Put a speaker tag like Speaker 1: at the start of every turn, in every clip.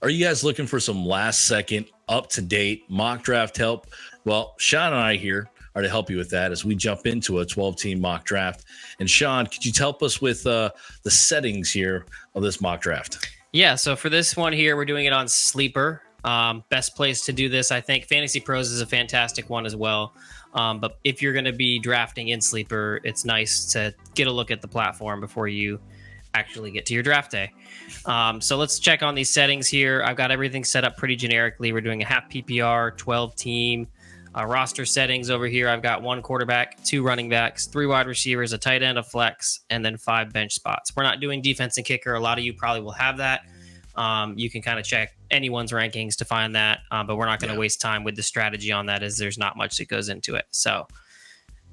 Speaker 1: Are you guys looking for some last second, up to date mock draft help? Well, Sean and I here are to help you with that as we jump into a 12-team mock draft. And Sean, could you help us with the settings here of this mock draft?
Speaker 2: Yeah, so for this one here, we're doing it on Sleeper. Best place to do this, I think. Fantasy Pros is a fantastic one as well. But if you're going to be drafting in Sleeper, it's nice to get a look at the platform before you actually get to your draft day. So let's check on these settings here. I've got everything set up pretty generically. We're doing a half PPR, 12-team roster settings over here. I've got 1 quarterback, 2 running backs, 3 wide receivers, a tight end, a flex, and then 5 bench spots. We're not doing defense and kicker. A lot of you probably will have that. You can kind of check anyone's rankings to find that, but we're not going to waste time with the strategy on that as there's not much that goes into it. So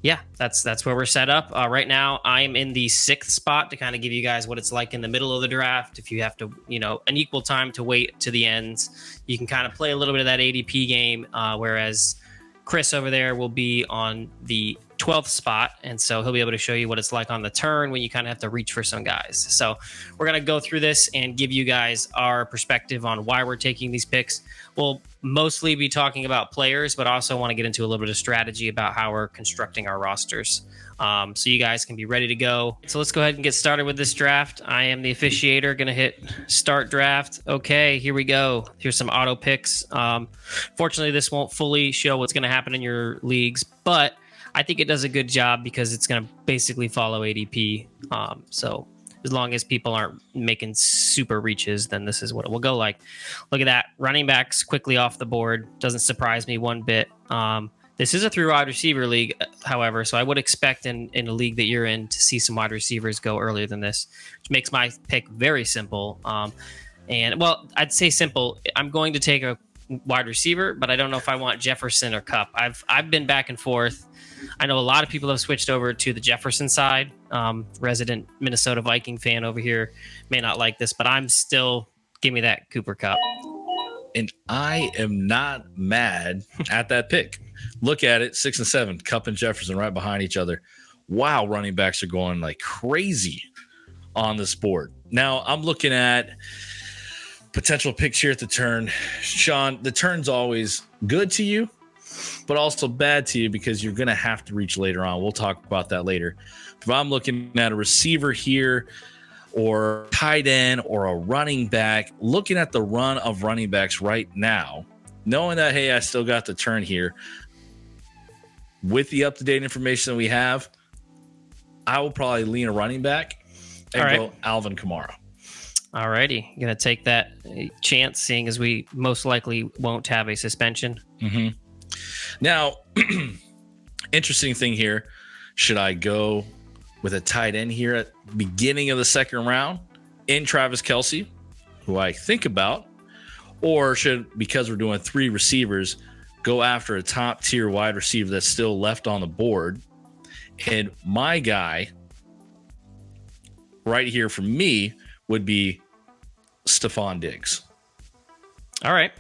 Speaker 2: yeah, that's where we're set up. Right now, I'm in the 6th spot to kind of give you guys what it's like in the middle of the draft. If you have to, an equal time to wait to the ends, you can kind of play a little bit of that ADP game, whereas Chris over there will be on the 12th spot, and so he'll be able to show you what it's like on the turn when you kind of have to reach for some guys. So we're going to go through this and give you guys our perspective on why we're taking these picks. We'll mostly be talking about players, but also want to get into a little bit of strategy about how we're constructing our rosters. So you guys can be ready to go. So let's go ahead and get started with this draft. I am the officiator, going to hit start draft. Okay, here we go. Here's some auto picks. Fortunately, this won't fully show what's going to happen in your leagues, but I think it does a good job because it's going to basically follow ADP. So as long as people aren't making super reaches, then this is what it will go like. Look at that. Running backs quickly off the board. Doesn't surprise me one bit. This is a 3 wide receiver league, however, so I would expect in a league that you're in to see some wide receivers go earlier than this, which makes my pick very simple. I'd say simple. I'm going to take a wide receiver, but I don't know if I want Jefferson or Kupp. I've been back and forth. I know a lot of people have switched over to the Jefferson side. Resident Minnesota Viking fan over here may not like this, but I'm still, give me that Cooper Kupp.
Speaker 1: And I am not mad at that pick. Look at it, 6 and 7, Kupp and Jefferson right behind each other. Wow, running backs are going like crazy on this board. Now I'm looking at potential picks here at the turn. Sean, the turn's always good to you, but also bad to you because you're going to have to reach later on. We'll talk about that later. If I'm looking at a receiver here or tight end or a running back, looking at the run of running backs right now, knowing that, hey, I still got the turn here, with the up-to-date information that we have, I will probably lean a running back and go Alvin Kamara.
Speaker 2: All righty. Going to take that chance, seeing as we most likely won't have a suspension.
Speaker 1: Mm-hmm. Now, interesting thing here, should I go with a tight end here at the beginning of the second round in Travis Kelce, who I think about, or should, because we're doing 3 receivers, go after a top-tier wide receiver that's still left on the board? And my guy right here for me would be Stephon Diggs.
Speaker 2: All right.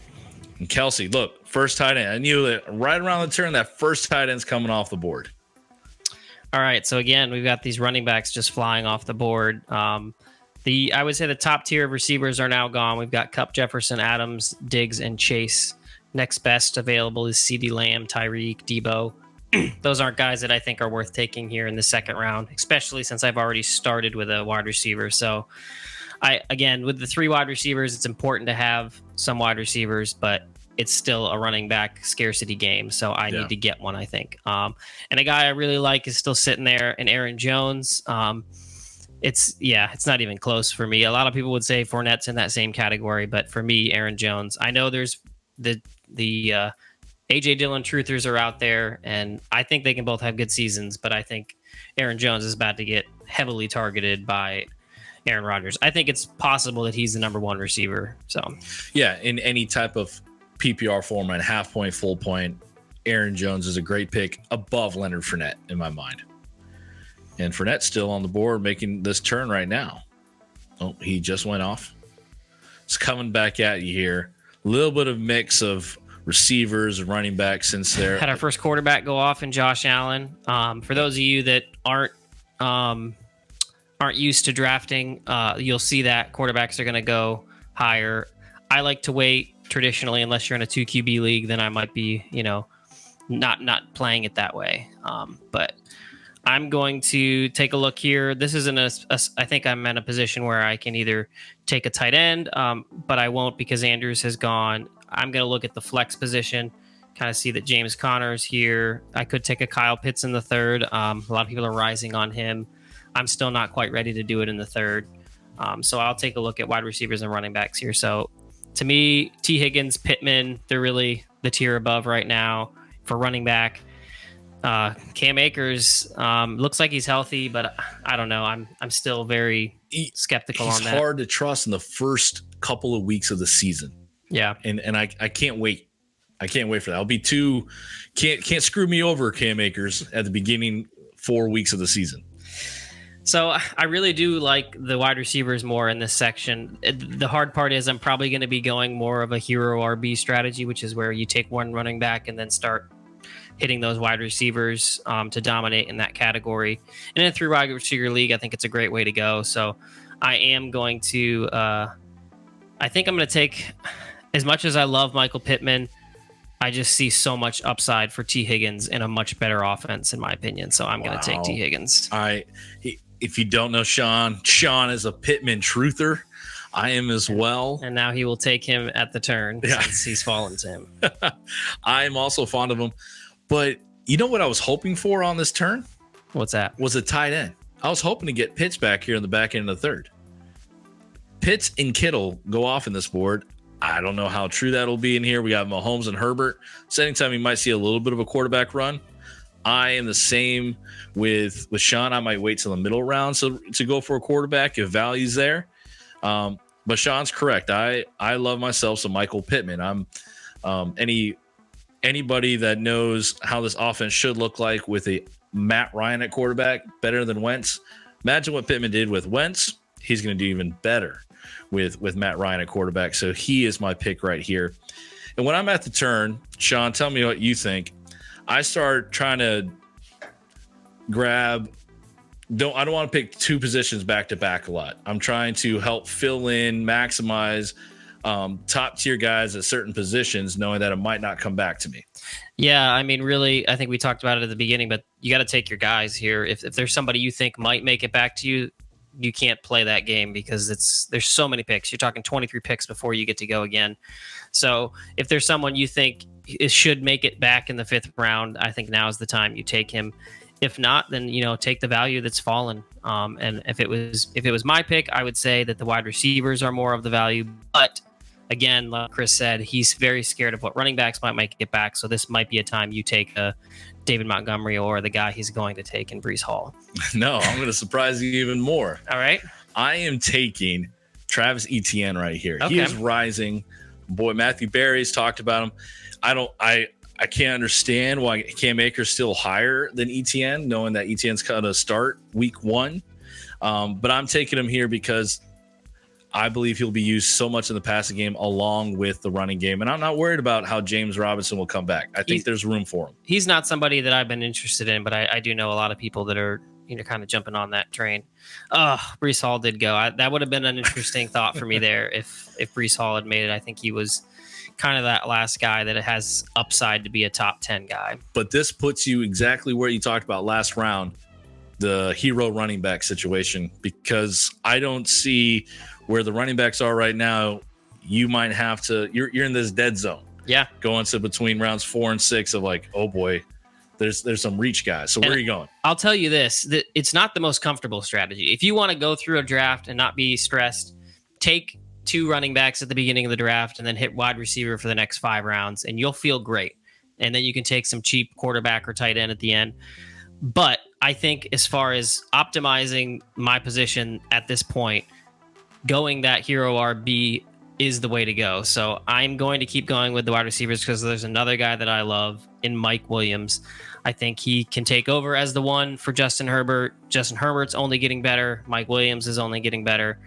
Speaker 1: And Kelce, look, first tight end. I knew that right around the turn, that first tight end's coming off the board.
Speaker 2: All right. So, again, we've got these running backs just flying off the board. I would say the top tier of receivers are now gone. We've got Kupp, Jefferson, Adams, Diggs, and Chase. Next best available is CeeDee Lamb, Tyreek, Debo. Those aren't guys that I think are worth taking here in the second round, especially since I've already started with a wide receiver. So, with the 3 wide receivers, it's important to have some wide receivers, but it's still a running back scarcity game. So I need to get one, I think. And a guy I really like is still sitting there, and Aaron Jones. It's not even close for me. A lot of people would say Fournette's in that same category, but for me, Aaron Jones. I know there's the AJ Dillon truthers are out there, and I think they can both have good seasons, but I think Aaron Jones is about to get heavily targeted by Aaron Rodgers. I think it's possible that he's the number 1 receiver. So
Speaker 1: yeah, in any type of PPR format, half point, full point, Aaron Jones is a great pick above Leonard Fournette in my mind. And Fournette's still on the board making this turn right now. Oh, he just went off. It's coming back at you here. A little bit of mix of receivers and running backs since they're
Speaker 2: had our first quarterback go off in Josh Allen. For those of you that aren't used to drafting, you'll see that quarterbacks are going to go higher. I like to wait traditionally, unless you're in a 2 QB league, then I might be, not playing it that way. But I'm going to take a look here. This isn't I think I'm in a position where I can either take a tight end, but I won't because Andrews has gone. I'm going to look at the flex position, kind of see that James Conner's here. I could take a Kyle Pitts in the third. A lot of people are rising on him. I'm still not quite ready to do it in the third. So I'll take a look at wide receivers and running backs here. So to me, T. Higgins, Pittman, they're really the tier above right now for running back. Cam Akers looks like he's healthy, but I don't know. I'm still very skeptical on that.
Speaker 1: He's hard to trust in the first couple of weeks of the season.
Speaker 2: Yeah,
Speaker 1: and I can't wait. I can't wait for that. I'll be can't screw me over, Cam Akers, at the beginning 4 weeks of the season.
Speaker 2: So I really do like the wide receivers more in this section. The hard part is I'm probably going to be going more of a hero RB strategy, which is where you take one running back and then start hitting those wide receivers to dominate in that category. And in a 3 wide receiver league, I think it's a great way to go. So I am going to I think I'm going to take, as much as I love Michael Pittman, I just see so much upside for T. Higgins in a much better offense, in my opinion. So I'm going to take T. Higgins.
Speaker 1: If you don't know Sean is a Pittman truther. I am as well.
Speaker 2: And now he will take him at the turn since he's fallen to him.
Speaker 1: I am also fond of him. But you know what I was hoping for on this turn?
Speaker 2: What's that?
Speaker 1: Was a tight end. I was hoping to get Pitts back here in the back end of the third. Pitts and Kittle go off in this board. I don't know how true that'll be in here. We got Mahomes and Herbert. Setting time, you might see a little bit of a quarterback run. I am the same with Sean. I might wait till the middle round to go for a quarterback if value's there. But Sean's correct. I love myself some Michael Pittman. I'm anybody that knows how this offense should look like with a Matt Ryan at quarterback, better than Wentz. Imagine what Pittman did with Wentz. He's going to do even better with Matt Ryan at quarterback. So he is my pick right here. And when I'm at the turn, Sean, tell me what you think. I start trying to grab. I don't want to pick 2 positions back to back a lot. I'm trying to help fill in, maximize top tier guys at certain positions, knowing that it might not come back to me.
Speaker 2: Yeah, I mean, really, I think we talked about it at the beginning, but you got to take your guys here. If there's somebody you think might make it back to you, you can't play that game because there's so many picks. You're talking 23 picks before you get to go again. So if there's someone you think should make it back in the 5th round, I think now is the time you take him. If not, then take the value that's fallen. And if it was my pick, I would say that the wide receivers are more of the value. But again, like Chris said, he's very scared of what running backs might make it back. So this might be a time you take a David Montgomery or the guy he's going to take in Breece Hall.
Speaker 1: No, I'm going to surprise you even more.
Speaker 2: All right.
Speaker 1: I am taking Travis Etienne right here.
Speaker 2: Okay.
Speaker 1: He is rising. Boy, Matthew Berry's talked about him. I can't understand why Cam Akers still higher than Etienne, knowing that Etienne's going to start week 1. But I'm taking him here because I believe he'll be used so much in the passing game along with the running game. And I'm not worried about how James Robinson will come back. I think there's room for him. He's
Speaker 2: not somebody that I've been interested in, but I do know a lot of people that are kind of jumping on that train. Breece Hall did go. That would have been an interesting thought for me there if Breece Hall had made it. I think he was kind of that last guy that has upside to be a top 10 guy.
Speaker 1: But this puts you exactly where you talked about last round, the hero running back situation, because I don't see where the running backs are right now. You might have to, you're in this dead zone.
Speaker 2: Yeah.
Speaker 1: Going to between rounds 4 and 6 of like, oh boy, there's some reach guys. So where are you going?
Speaker 2: I'll tell you this, that it's not the most comfortable strategy. If you want to go through a draft and not be stressed, take 2 running backs at the beginning of the draft and then hit wide receiver for the next 5 rounds and you'll feel great. And then you can take some cheap quarterback or tight end at the end. But I think as far as optimizing my position at this point, going that hero RB is the way to go. So I'm going to keep going with the wide receivers because there's another guy that I love in Mike Williams. I think he can take over as the one for Justin Herbert. Justin Herbert's only getting better. Mike Williams is only getting better.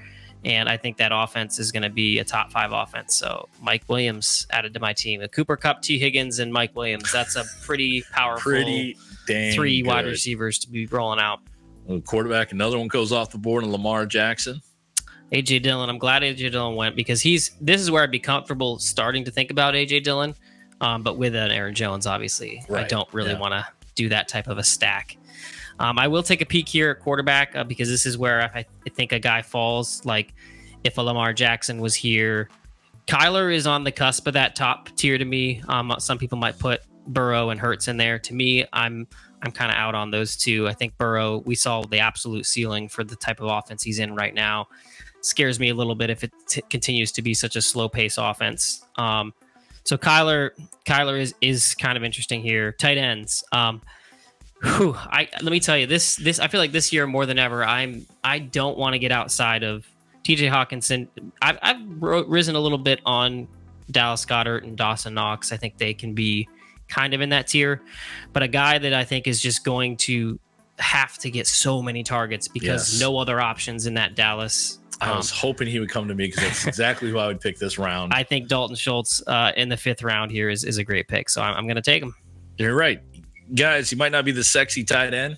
Speaker 2: And I think that offense is going to be a top 5 offense. So Mike Williams added to my team. A Cooper Kupp, T. Higgins, and Mike Williams. That's a pretty powerful 3 wide receivers to be rolling out.
Speaker 1: Quarterback, another one goes off the board, and Lamar Jackson.
Speaker 2: AJ Dillon. I'm glad AJ Dillon went because this is where I'd be comfortable starting to think about AJ Dillon. But with an Aaron Jones, obviously, I don't really want to do that type of a stack. I will take a peek here at quarterback because this is where I think a guy falls. Like if a Lamar Jackson was here, Kyler is on the cusp of that top tier to me. Some people might put Burrow and Hurts in there. To me, I'm kind of out on those two. I think Burrow, we saw the absolute ceiling for the type of offense he's in right now. Scares me a little bit if it continues to be such a slow pace offense. So Kyler is kind of interesting here. Tight ends. Let me tell you this. I feel like this year more than ever, I don't want to get outside of TJ Hawkinson. I've risen a little bit on Dallas Goedert and Dawson Knox. I think they can be kind of in that tier, but a guy that I think is just going to have to get so many targets because no other options in that Dallas.
Speaker 1: I was hoping he would come to me because that's exactly who I would pick this round.
Speaker 2: I think Dalton Schultz in the 5th round here is a great pick, so I'm going to take him.
Speaker 1: You're right. Guys, he might not be the sexy tight end,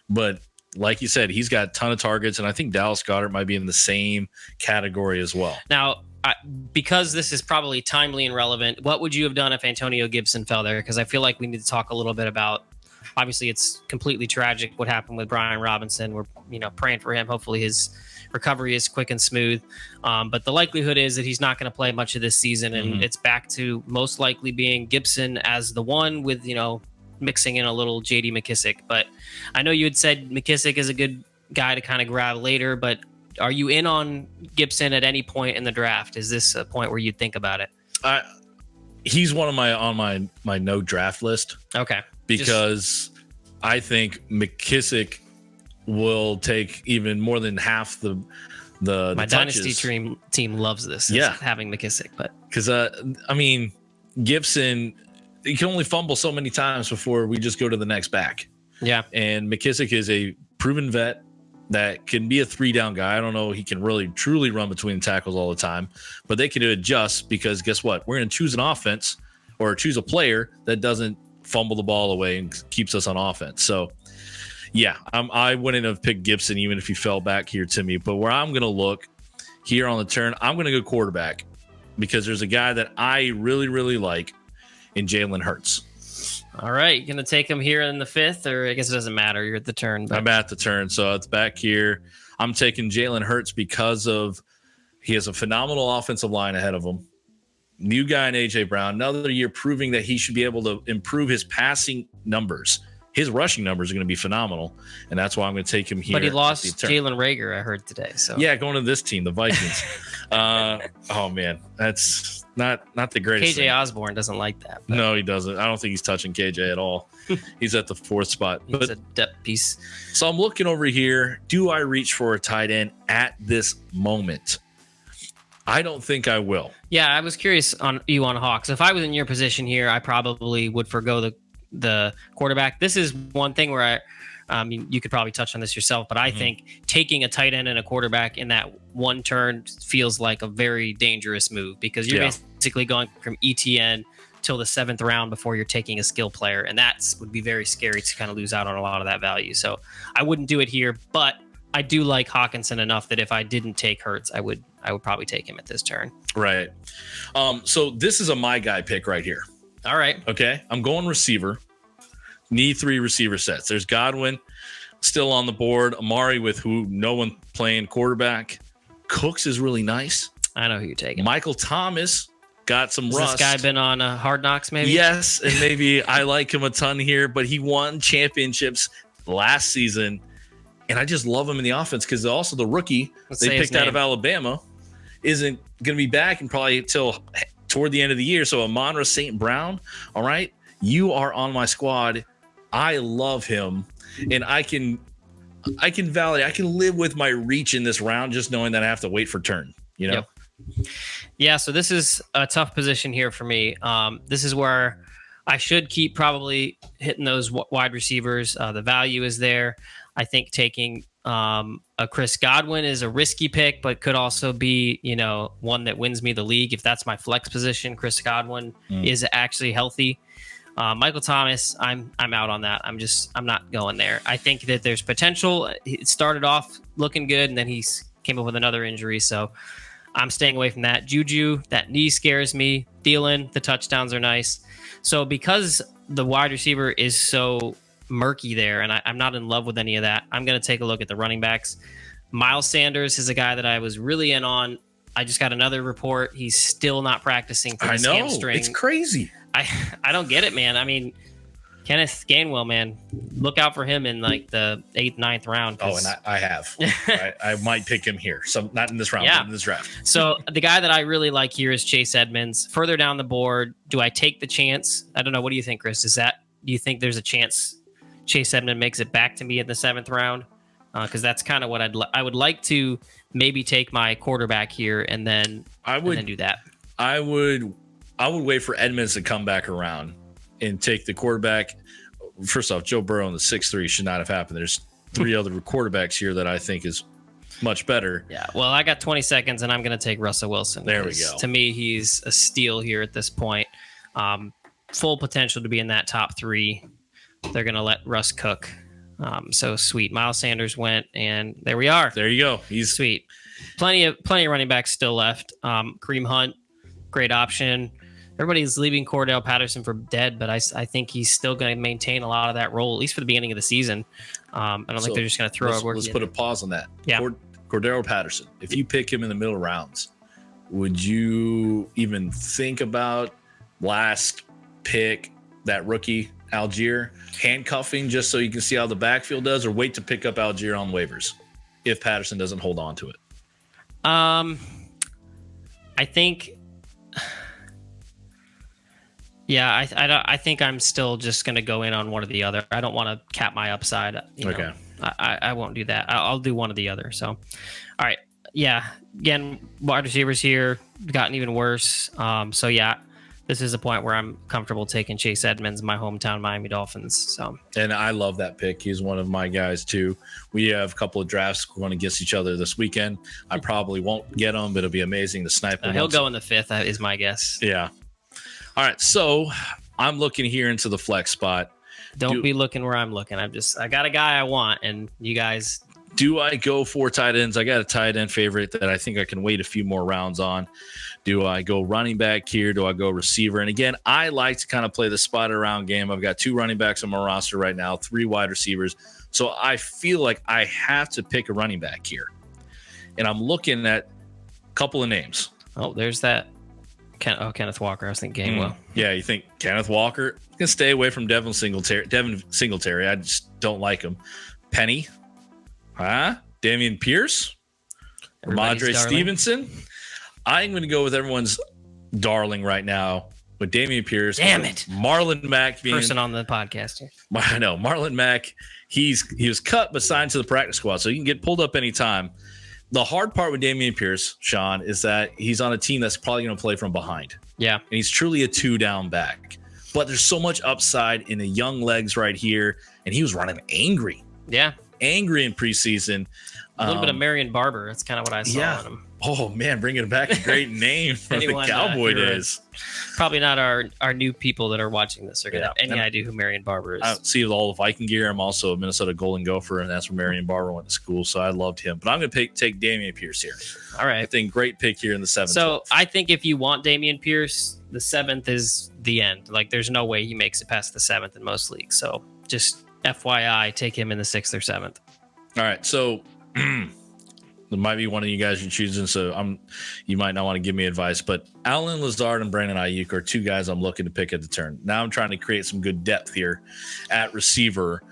Speaker 1: but like you said, he's got a ton of targets, and I think Dallas Goedert might be in the same category as well.
Speaker 2: Now, because this is probably timely and relevant, what would you have done if Antonio Gibson fell there? Because I feel like we need to talk a little bit about, obviously it's completely tragic what happened with Brian Robinson. We're praying for him. Hopefully his recovery is quick and smooth. But the likelihood is that he's not going to play much of this season, and it's back to most likely being Gibson as the one with, mixing in a little J.D. McKissick. But I know you had said McKissick is a good guy to kind of grab later, but are you in on Gibson at any point in the draft? Is this a point where you'd think about it?
Speaker 1: He's one of my no draft list.
Speaker 2: Okay.
Speaker 1: Because I think McKissick will take even more than half the
Speaker 2: my dynasty team loves this. Having McKissick, but
Speaker 1: because Gibson, he can only fumble so many times before we just go to the next back.
Speaker 2: Yeah.
Speaker 1: And McKissick is a proven vet that can be a 3-down guy. I don't know he can really truly run between the tackles all the time, but they can adjust because guess what? We're going to choose an offense or choose a player that doesn't fumble the ball away and keeps us on offense. So yeah, I wouldn't have picked Gibson even if he fell back here to me. But where I'm going to look here on the turn, I'm going to go quarterback because there's a guy that I really, really like in Jalen Hurts.
Speaker 2: All right. You're going to take him here in the 5th, or I guess it doesn't matter. You're at the turn.
Speaker 1: I'm at the turn. So it's back here. I'm taking Jalen Hurts because he has a phenomenal offensive line ahead of him. New guy in A.J. Brown. Another year proving that he should be able to improve his passing numbers. His rushing numbers are going to be phenomenal, and that's why I'm going to take him here.
Speaker 2: But he lost Jalen Reagor, I heard today. So
Speaker 1: yeah, going to this team, the Vikings. Oh man, that's not the greatest.
Speaker 2: KJ Osborne doesn't like that.
Speaker 1: But. No, he doesn't. I don't think he's touching KJ at all. He's at the 4th spot.
Speaker 2: He's a depth piece.
Speaker 1: So I'm looking over here. Do I reach for a tight end at this moment? I don't think I will.
Speaker 2: Yeah, I was curious on Hawks. If I was in your position here, I probably would forgo the quarterback. This is one thing where you could probably touch on this yourself, but I think taking a tight end and a quarterback in that one turn feels like a very dangerous move because you're basically going from ETN till the 7th round before you're taking a skill player, and that would be very scary to kind of lose out on a lot of that value. So I wouldn't do it here, but I do like Hawkinson enough that if I didn't take Hurts, I would probably take him at this turn.
Speaker 1: Right. So this is a my guy pick right here.
Speaker 2: All right.
Speaker 1: Okay. I'm going receiver. Need 3 receiver sets. There's Godwin still on the board. Amari with who no one playing quarterback. Cooks is really nice.
Speaker 2: I know who you're taking.
Speaker 1: Michael Thomas got some rust.
Speaker 2: This guy been on Hard Knocks maybe?
Speaker 1: Yes. And maybe I like him a ton here, but he won championships last season. And I just love him in the offense because also the rookie they picked out of Alabama isn't going to be back and probably until toward the end of the year. So Amon-Ra St. Brown, all right, you are on my squad. I love him, and I can validate. I can live with my reach in this round, just knowing that I have to wait for turn. Yep.
Speaker 2: Yeah. So this is a tough position here for me. This is where I should keep probably hitting those wide receivers. The value is there. I think taking a Chris Godwin is a risky pick, but could also be, one that wins me the league. If that's my flex position, Chris Godwin is actually healthy. Michael Thomas, I'm out on that. I'm not going there. I think that there's potential. It started off looking good, and then he's came up with another injury. So I'm staying away from that. Juju, that knee scares me. Thielen, the touchdowns are nice. So because the wide receiver is so murky there, and I'm not in love with any of that, I'm going to take a look at the running backs. Miles Sanders is a guy that I was really in on. I just got another report. He's still not practicing for his hamstring.
Speaker 1: It's crazy.
Speaker 2: I don't get it, man. I mean, Kenneth Gainwell, man, look out for him in like the 8th, 9th round.
Speaker 1: Oh, and I have. I might pick him here. So not in this round, but in this draft.
Speaker 2: So the guy that I really like here is Chase Edmonds. Further down the board, do I take the chance? I don't know. What do you think, Chris? Do you think there's a chance Chase Edmonds makes it back to me in the 7th round? Because that's kind of what I would like to maybe take my quarterback here and then do that.
Speaker 1: I would wait for Edmonds to come back around and take the quarterback. First off, Joe Burrow in the 6-3 should not have happened. There's 3 other quarterbacks here that I think is much better.
Speaker 2: Yeah, well, I got 20 seconds, and I'm going to take Russell Wilson.
Speaker 1: There we go.
Speaker 2: To me, he's a steal here at this point. Full potential to be in that top 3. They're going to let Russ cook. So sweet. Miles Sanders went, and there we are.
Speaker 1: There you go. He's
Speaker 2: sweet. Plenty of running backs still left. Kareem Hunt, great option. Everybody's leaving Cordell Patterson for dead, but I think he's still going to maintain a lot of that role, at least for the beginning of the season. I don't think they're just going to throw a
Speaker 1: Let's put a pause on that.
Speaker 2: Yeah.
Speaker 1: Cordell Patterson, if you pick him in the middle rounds, would you even think about last pick, that rookie, Algier, handcuffing just so you can see how the backfield does, or wait to pick up Algier on waivers if Patterson doesn't hold on to it?
Speaker 2: I think... Yeah, I think I'm still just going to go in on one or the other. I don't want to cap my upside. Okay. I won't do that. I'll do one or the other. So, all right. Yeah. Again, wide receivers here gotten even worse. So, yeah, this is a point where I'm comfortable taking Chase Edmonds, my hometown Miami Dolphins. So,
Speaker 1: and I love that pick. He's one of my guys, too. We have a couple of drafts going against each other this weekend. I probably won't get him, but it'll be amazing to snipe him.
Speaker 2: He'll go in the 5th, is my guess.
Speaker 1: Yeah. All right, so I'm looking here into the flex spot.
Speaker 2: Don't be looking where I'm looking. I got a guy I want, and you guys.
Speaker 1: Do I go 4 tight ends? I got a tight end favorite that I think I can wait a few more rounds on. Do I go running back here? Do I go receiver? And again, I like to kind of play the spot around game. I've got 2 running backs on my roster right now, 3 wide receivers. So I feel like I have to pick a running back here. And I'm looking at a couple of names.
Speaker 2: Oh, there's that. Kenneth Walker. I was thinking Gainwell.
Speaker 1: Yeah, you think Kenneth Walker? You can stay away from Devin Singletary. I just don't like him. Penny? Damian Pierce? Ramondre Stevenson? I'm going to go with everyone's darling right now with Damian Pierce.
Speaker 2: Damn it.
Speaker 1: Marlon Mack being...
Speaker 2: Person on the podcast here.
Speaker 1: I know. Marlon Mack, he was cut but signed to the practice squad, so you can get pulled up anytime. The hard part with Damian Pierce, Sean, is that he's on a team that's probably going to play from behind.
Speaker 2: Yeah.
Speaker 1: And he's truly a 2-down back. But there's so much upside in the young legs right here. And he was running angry.
Speaker 2: Yeah.
Speaker 1: Angry in preseason.
Speaker 2: A little bit of Marion Barber. That's kind of what I saw in him.
Speaker 1: Oh, man, bringing back a great name from the Cowboy days.
Speaker 2: Probably not our new people that are watching this are going to have any idea who Marion Barber is.
Speaker 1: I see all the Viking gear. I'm also a Minnesota Golden Gopher, and that's where Marion Barber went to school, so I loved him. But I'm going to take Damian Pierce here.
Speaker 2: All right.
Speaker 1: I think great pick here in the 7th.
Speaker 2: So I think if you want Damian Pierce, the 7th is the end. Like, there's no way he makes it past the 7th in most leagues. So just FYI, take him in the 6th or 7th.
Speaker 1: All right, so... There might be one of you guys you're choosing, so you might not want to give me advice. But Allen Lazard and Brandon Ayuk are 2 guys I'm looking to pick at the turn. Now I'm trying to create some good depth here at receiver.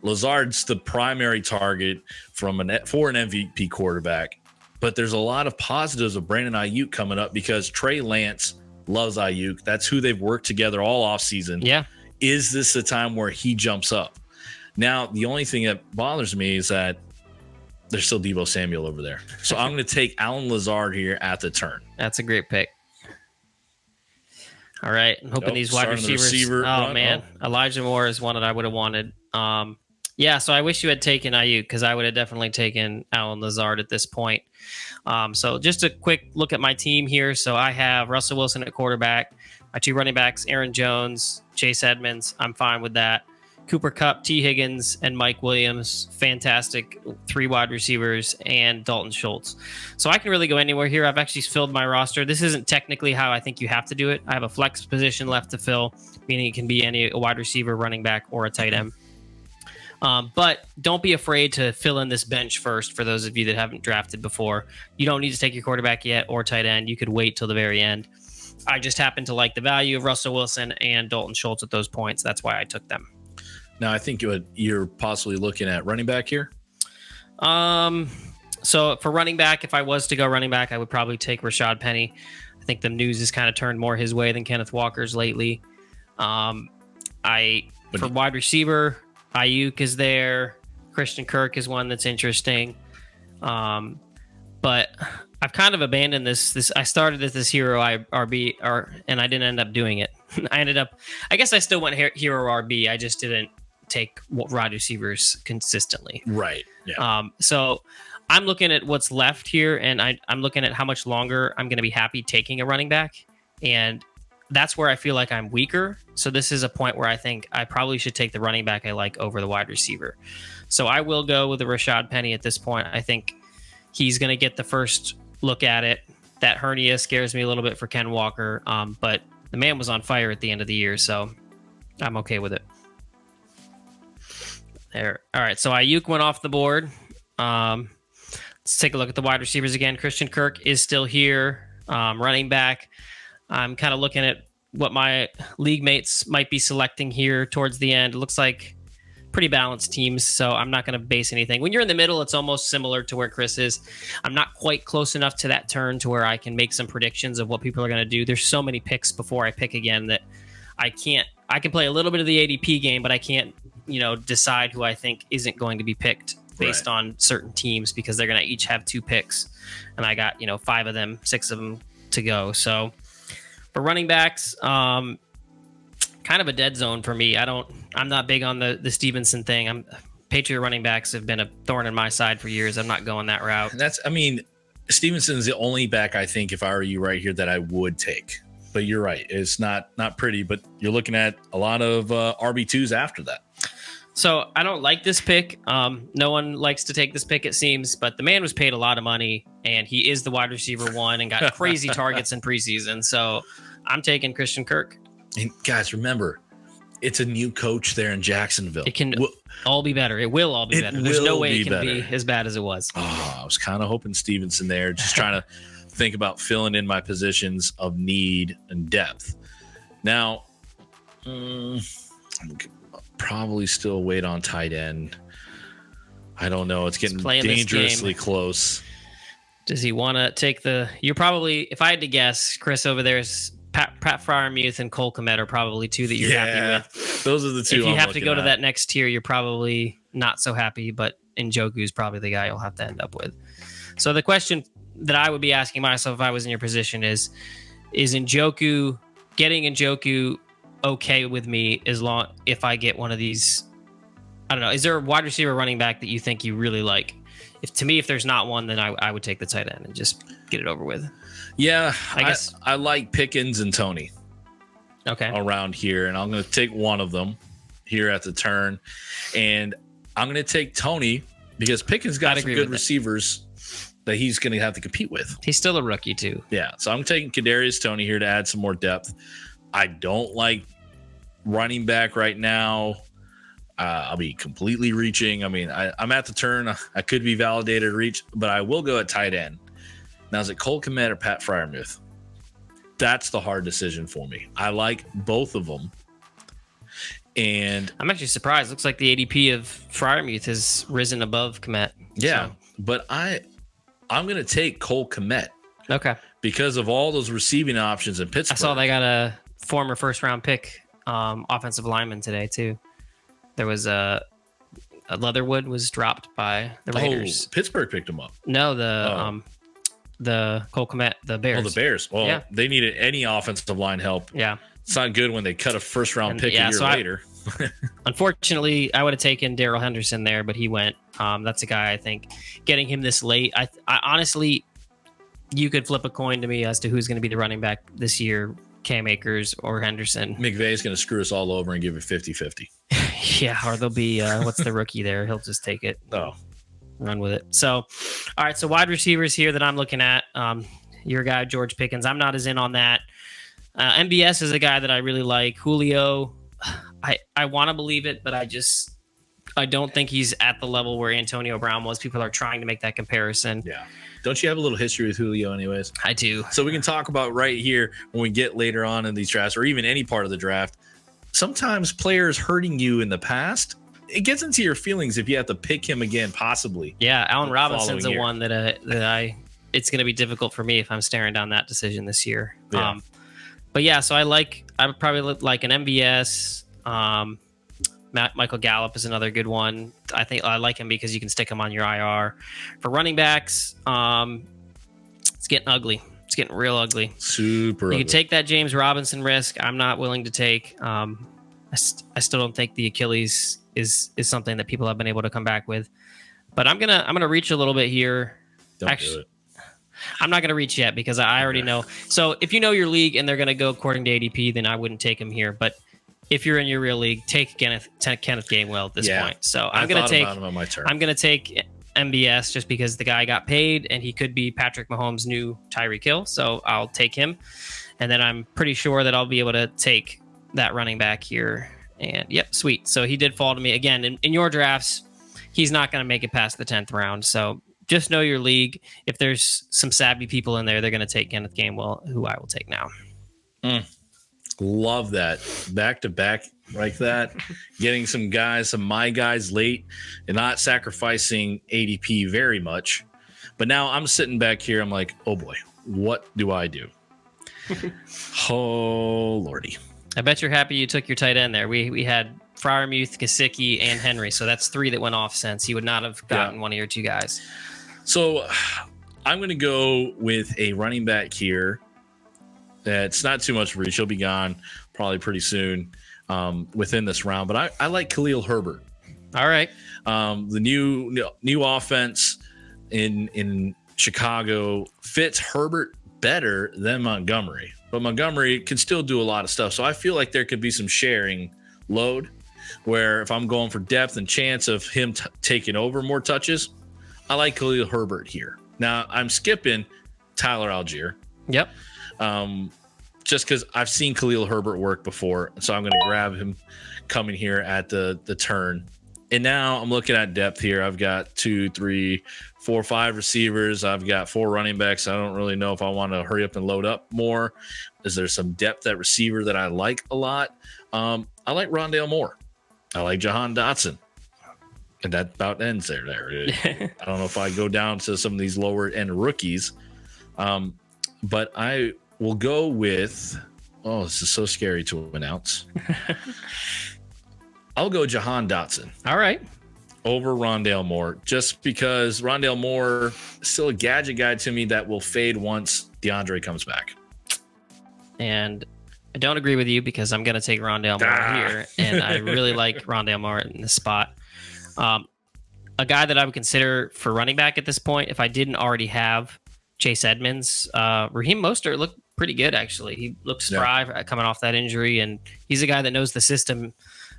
Speaker 1: Lazard's the primary target for an MVP quarterback, but there's a lot of positives of Brandon Ayuk coming up because Trey Lance loves Ayuk. That's who they've worked together all offseason.
Speaker 2: Yeah.
Speaker 1: Is this a time where he jumps up? Now, the only thing that bothers me is that there's still Deebo Samuel over there. So I'm going to take Allen Lazard here at the turn.
Speaker 2: That's a great pick. All right. I'm hoping these wide receivers. Man. Elijah Moore is one that I would have wanted. Yeah, so I wish you had taken Ayuk because I would have definitely taken Allen Lazard at this point. So just a quick look at my team here. So I have Russell Wilson at quarterback. My 2 running backs, Aaron Jones, Chase Edmonds. I'm fine with that. Cooper Kupp, T. Higgins, and Mike Williams. Fantastic 3 wide receivers, and Dalton Schultz. So I can really go anywhere here. I've actually filled my roster. This isn't technically how I think you have to do it. I have a flex position left to fill, meaning it can be a wide receiver, running back, or a tight end. But don't be afraid to fill in this bench first for those of you that haven't drafted before. You don't need to take your quarterback yet or tight end. You could wait till the very end. I just happen to like the value of Russell Wilson and Dalton Schultz at those points. That's why I took them.
Speaker 1: Now, I think you're possibly looking at running back here.
Speaker 2: So for running back, if I was to go running back, I would probably take Rashad Penny. I think the news has kind of turned more his way than Kenneth Walker's lately. For wide receiver, Ayuk is there. Christian Kirk is one that's interesting. But I've kind of abandoned this. I started this hero RB, and I didn't end up doing it. I guess I still went hero RB. I just didn't take wide receivers consistently.
Speaker 1: Right. Yeah.
Speaker 2: So I'm looking at what's left here, and I'm looking at how much longer I'm going to be happy taking a running back. And that's where I feel like I'm weaker. So this is a point where I think I probably should take the running back I like over the wide receiver. So I will go with the Rashad Penny at this point. I think he's going to get the first look at it. That hernia scares me a little bit for Ken Walker, but the man was on fire at the end of the year, so I'm okay with it. There. All right, so Ayuk went off the board. Let's take a look at the wide receivers again. Christian Kirk is still here. Running back, I'm kind of looking at what my league mates might be selecting here towards the end. It looks like pretty balanced teams, so I'm not going to base anything. When you're in the middle, it's almost similar to where Chris is. I'm not quite close enough to that turn to where I can make some predictions of what people are going to do. There's so many picks before I pick again that I can't. I can play a little bit of the ADP game, but I can't, decide who I think isn't going to be picked based on certain teams, because they're going to each have 2 picks, and I got 5 of them, 6 of them to go. So for running backs, kind of a dead zone for me. I'm not big on the Stevenson thing. Patriot running backs have been a thorn in my side for years. I'm not going that route.
Speaker 1: Stevenson's the only back I think, if I were you right here, that I would take. But you're right. It's not pretty, but you're looking at a lot of RB2s after that.
Speaker 2: So I don't like this pick. No one likes to take this pick, it seems, but the man was paid a lot of money, and he is the wide receiver 1 and got crazy targets in preseason. So I'm taking Christian Kirk.
Speaker 1: And guys, remember, it's a new coach there in Jacksonville.
Speaker 2: It can all be better. It will all be better. There's no way it can be as bad as it was.
Speaker 1: Oh, I was kind of hoping Stevenson there, just trying to think about filling in my positions of need and depth. Now, probably still wait on tight end. I don't know. It's getting dangerously close.
Speaker 2: Does he want to take you're probably, if I had to guess, Chris over there is Pat Freiermuth and Cole Kmet are probably 2 that you're happy with.
Speaker 1: Those are the 2.
Speaker 2: If you have to go to that next tier, you're probably not so happy, but Njoku is probably the guy you'll have to end up with. So the question that I would be asking myself if I was in your position is getting Njoku okay with me if I get one of these? I don't know. Is there a wide receiver running back that you think you really like? If there's not one, then I would take the tight end and just get it over with.
Speaker 1: Yeah, I guess I like Pickens and Tony.
Speaker 2: Okay.
Speaker 1: Around here, and I'm going to take one of them here at the turn, and I'm going to take Tony because Pickens got some good receivers that he's going to have to compete with.
Speaker 2: He's still a rookie too.
Speaker 1: Yeah, so I'm taking Kadarius Toney here to add some more depth. I don't like running back right now. I'll be completely reaching. I'm at the turn. I could be validated to reach, but I will go at tight end. Now, is it Cole Kmet or Pat Freiermuth? That's the hard decision for me. I like both of them. And
Speaker 2: I'm actually surprised. Looks like the ADP of Freiermuth has risen above Kmet.
Speaker 1: Yeah, but I'm going to take Cole Kmet.
Speaker 2: Okay. Because
Speaker 1: of all those receiving options in Pittsburgh.
Speaker 2: I saw they got a former first-round pick offensive lineman today, too. There was a Leatherwood was dropped by the Raiders.
Speaker 1: Oh, Pittsburgh picked him up.
Speaker 2: No, the Cole Kmet, the Bears.
Speaker 1: Oh, the Bears. Well, yeah. They needed any offensive line help.
Speaker 2: Yeah.
Speaker 1: It's not good when they cut a first-round pick a year later.
Speaker 2: Unfortunately, I would have taken Darrell Henderson there, but he went. That's a guy I think getting him this late. I honestly, you could flip a coin to me as to who's going to be the running back this year, Cam Akers or Henderson.
Speaker 1: McVay's going to screw us all over and give it 50-50.
Speaker 2: Yeah, or there'll be what's the rookie there? He'll just take it.
Speaker 1: Oh,
Speaker 2: Run with it. So, all right. So wide receivers here that I'm looking at. Your guy George Pickens. I'm not as in on that. MBS is a guy that I really like. Julio. I want to believe it, but I don't think he's at the level where Antonio Brown was. People are trying to make that comparison.
Speaker 1: yeah. Don't you have a little history with Julio, anyways?
Speaker 2: I do.
Speaker 1: So we can talk about right here when we get later on in these drafts, or even any part of the draft. Sometimes players hurting you in the past, it gets into your feelings if you have to pick him again, possibly.
Speaker 2: Yeah, Allen Robinson's the
Speaker 1: year.
Speaker 2: one that it's going to be difficult for me if I'm staring down that decision this year.
Speaker 1: Yeah.
Speaker 2: But yeah, so I would probably like an MVS. Michael Gallup is another good one. I think I like him because you can stick him on your IR. For running backs, it's getting ugly. It's getting real ugly.
Speaker 1: Super ugly.
Speaker 2: You can take that James Robinson risk. I'm not willing to take. I still don't think the Achilles is something that people have been able to come back with. But I'm gonna reach a little bit here.
Speaker 1: Don't do it.
Speaker 2: I'm not gonna reach yet because I already know. So if you know your league and they're gonna go according to ADP, then I wouldn't take him here. But if you're in your real league, take Kenneth Gainwell at this point. So I'm gonna take him
Speaker 1: on my turn.
Speaker 2: I'm gonna take MBS just because the guy got paid and he could be Patrick Mahomes' new Tyreek Hill. So I'll take him. And then I'm pretty sure that I'll be able to take that running back here. And yep, sweet. So he did fall to me again in your drafts. He's not going to make it past the 10th round. So just know your league. If there's some savvy people in there, they're going to take Kenneth Gainwell, who I will take now.
Speaker 1: Love that. Back to back like that. Getting some my guys late and not sacrificing ADP very much. But now I'm sitting back here. I'm like, oh boy, what do I do? Oh, Lordy.
Speaker 2: I bet you're happy you took your tight end there. We had Freiermuth, Gesicki, and Henry. So that's 3 that went off since. You would not have gotten one of your 2 guys.
Speaker 1: So I'm going to go with a running back here. That's not too much reach. He'll be gone probably pretty soon within this round. But I like Khalil Herbert.
Speaker 2: All right.
Speaker 1: The new offense in Chicago fits Herbert better than Montgomery. But Montgomery can still do a lot of stuff. So I feel like there could be some sharing load where if I'm going for depth and chance of him taking over more touches, I like Khalil Herbert here. Now I'm skipping Tyler Algier.
Speaker 2: Yep.
Speaker 1: Just because I've seen Khalil Herbert work before. So I'm going to grab him coming here at the turn. And now I'm looking at depth here. I've got 2, 3, 4, 5 receivers. I've got 4 running backs. I don't really know if I want to hurry up and load up more. Is there some depth at receiver that I like a lot? I like Rondale Moore. I like Jahan Dotson. And that about ends there. I don't know if I go down to some of these lower end rookies. But I will go with, this is so scary to announce. I'll go Jahan Dotson.
Speaker 2: All right.
Speaker 1: Over Rondale Moore, just because Rondale Moore is still a gadget guy to me that will fade once DeAndre comes back.
Speaker 2: And I don't agree with you because I'm going to take Rondale Moore here. And I really like Rondale Moore in this spot. A guy that I would consider for running back at this point, if I didn't already have Chase Edmonds, Raheem Mostert looked pretty good, actually. He looked spry coming off that injury, and he's a guy that knows the system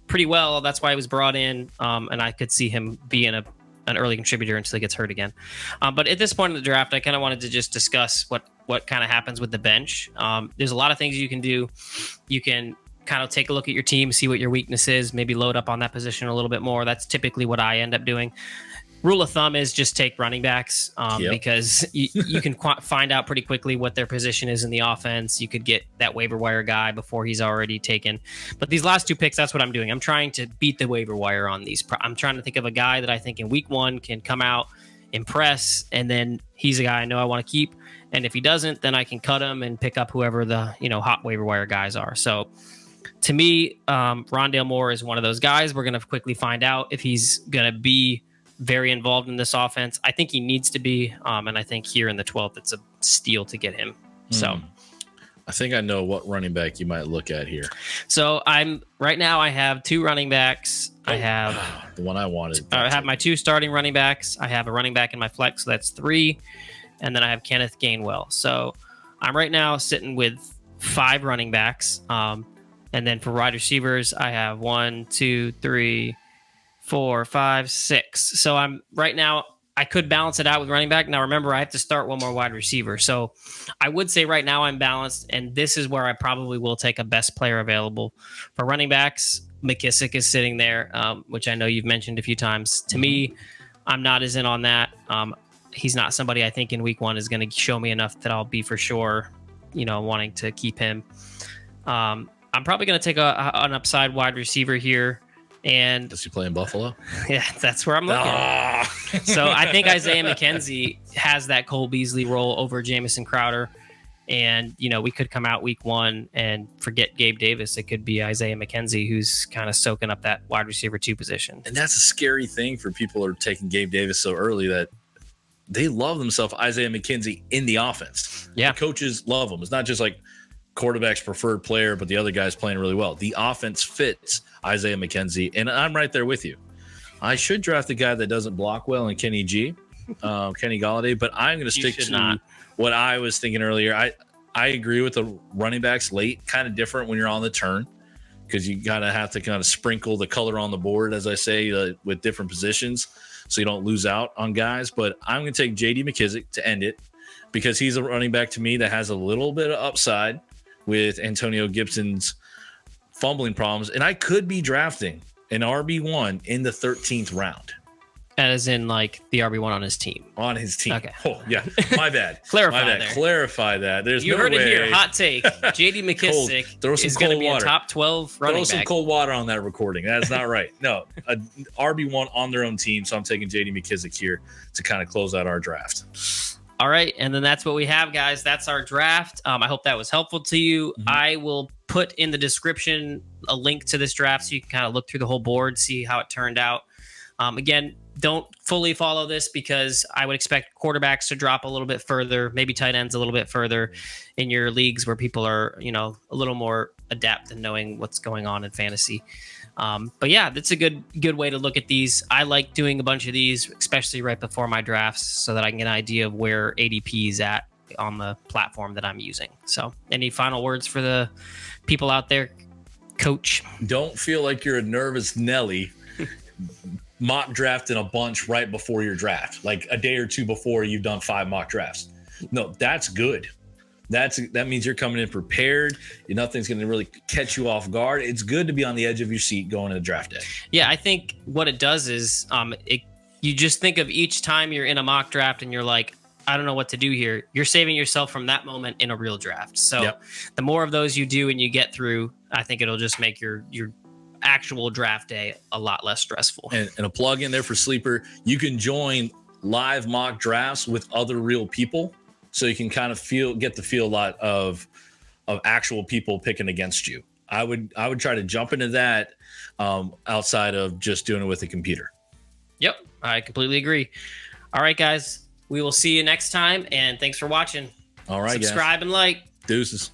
Speaker 2: pretty well. That's why he was brought in, and I could see him being an early contributor until he gets hurt again. But at this point in the draft, I kind of wanted to just discuss what kind of happens with the bench. There's a lot of things you can do. You can kind of take a look at your team, see what your weakness is, maybe load up on that position a little bit more. That's typically what I end up doing. Rule of thumb is just take running backs because you can find out pretty quickly what their position is in the offense. You could get that waiver wire guy before he's already taken. But these last 2 picks, that's what I'm doing. I'm trying to beat the waiver wire on these. I'm trying to think of a guy that I think in week 1 can come out, impress, and then he's a guy I know I want to keep. And if he doesn't, then I can cut him and pick up whoever the hot waiver wire guys are. So to me, Rondale Moore is one of those guys. We're going to quickly find out if he's going to be very involved in this offense. I think he needs to be, and I think here in the 12th, it's a steal to get him. So
Speaker 1: I think I know what running back you might look at here.
Speaker 2: So right now I have 2 running backs. I have
Speaker 1: the one I wanted.
Speaker 2: I have my 2 starting running backs. I have a running back in my flex, so that's 3. And then I have Kenneth Gainwell. So I'm right now sitting with 5 running backs. And And then for wide receivers, I have 1, 2, 3, 4, 5, 6. So I'm right now, I could balance it out with running back. Now, remember, I have to start one more wide receiver. So I would say right now I'm balanced, and this is where I probably will take a best player available. For running backs, McKissick is sitting there, which I know you've mentioned a few times. To me, I'm not as in on that. He's not somebody I think in week 1 is going to show me enough that I'll be for sure, wanting to keep him. I'm probably going to take an upside wide receiver here. And
Speaker 1: does he play in Buffalo?
Speaker 2: Yeah, that's where I'm looking. So I think Isaiah McKenzie has that Cole Beasley role over Jamison Crowder. And, we could come out week 1 and forget Gabe Davis. It could be Isaiah McKenzie who's kind of soaking up that wide receiver 2 position.
Speaker 1: And that's a scary thing for people who are taking Gabe Davis so early, that they love themselves Isaiah McKenzie in the offense.
Speaker 2: Yeah.
Speaker 1: The coaches love him. It's not just like quarterback's preferred player, but the other guy's playing really well. The offense fits Isaiah McKenzie, and I'm right there with you. I should draft a guy that doesn't block well in Kenny Galladay, but I'm going to stick to what I was thinking earlier. I agree with the running backs late, kind of different when you're on the turn, because you gotta have to kind of sprinkle the color on the board, as I say, with different positions, so you don't lose out on guys. But I'm going to take J.D. McKissick to end it, because he's a running back to me that has a little bit of upside with Antonio Gibson's fumbling problems. And I could be drafting an RB1 in the 13th round.
Speaker 2: As in like the RB1 on his team.
Speaker 1: On his team.
Speaker 2: Okay.
Speaker 1: Oh, yeah. My bad.
Speaker 2: Clarify
Speaker 1: that. There's
Speaker 2: you
Speaker 1: no
Speaker 2: heard
Speaker 1: way.
Speaker 2: it here. Hot take. J.D. McKissick is going to be a top 12 running back.
Speaker 1: Throw some cold water on that recording. That's not right. No, a RB1 on their own team. So I'm taking J.D. McKissick here to kind of close out our draft.
Speaker 2: All right. And then that's what we have, guys. That's our draft. I hope that was helpful to you. Mm-hmm. I will put in the description a link to this draft so you can kind of look through the whole board, see how it turned out. Again, don't fully follow this, because I would expect quarterbacks to drop a little bit further, maybe tight ends a little bit further in your leagues where people are, a little more adept in knowing what's going on in fantasy. But yeah, that's a good way to look at these. I like doing a bunch of these, especially right before my drafts, so that I can get an idea of where ADP is at on the platform that I'm using. So any final words for the people out there, Coach?
Speaker 1: Don't feel like you're a nervous Nelly mock drafting a bunch right before your draft, like a day or two before you've done 5 mock drafts. No, that's good. That means you're coming in prepared. Nothing's going to really catch you off guard. It's good to be on the edge of your seat going into draft day.
Speaker 2: Yeah, I think what it does is you just think of each time you're in a mock draft and you're like, I don't know what to do here. You're saving yourself from that moment in a real draft. So The more of those you do and you get through, I think it'll just make your actual draft day a lot less stressful.
Speaker 1: And a plug in there for Sleeper, you can join live mock drafts with other real people, so you can kind of get the feel a lot of actual people picking against you. I would try to jump into that outside of just doing it with a computer.
Speaker 2: Yep, I completely agree. All right, guys, we will see you next time, and thanks for watching.
Speaker 1: All right,
Speaker 2: subscribe
Speaker 1: guys.
Speaker 2: And like.
Speaker 1: Deuces.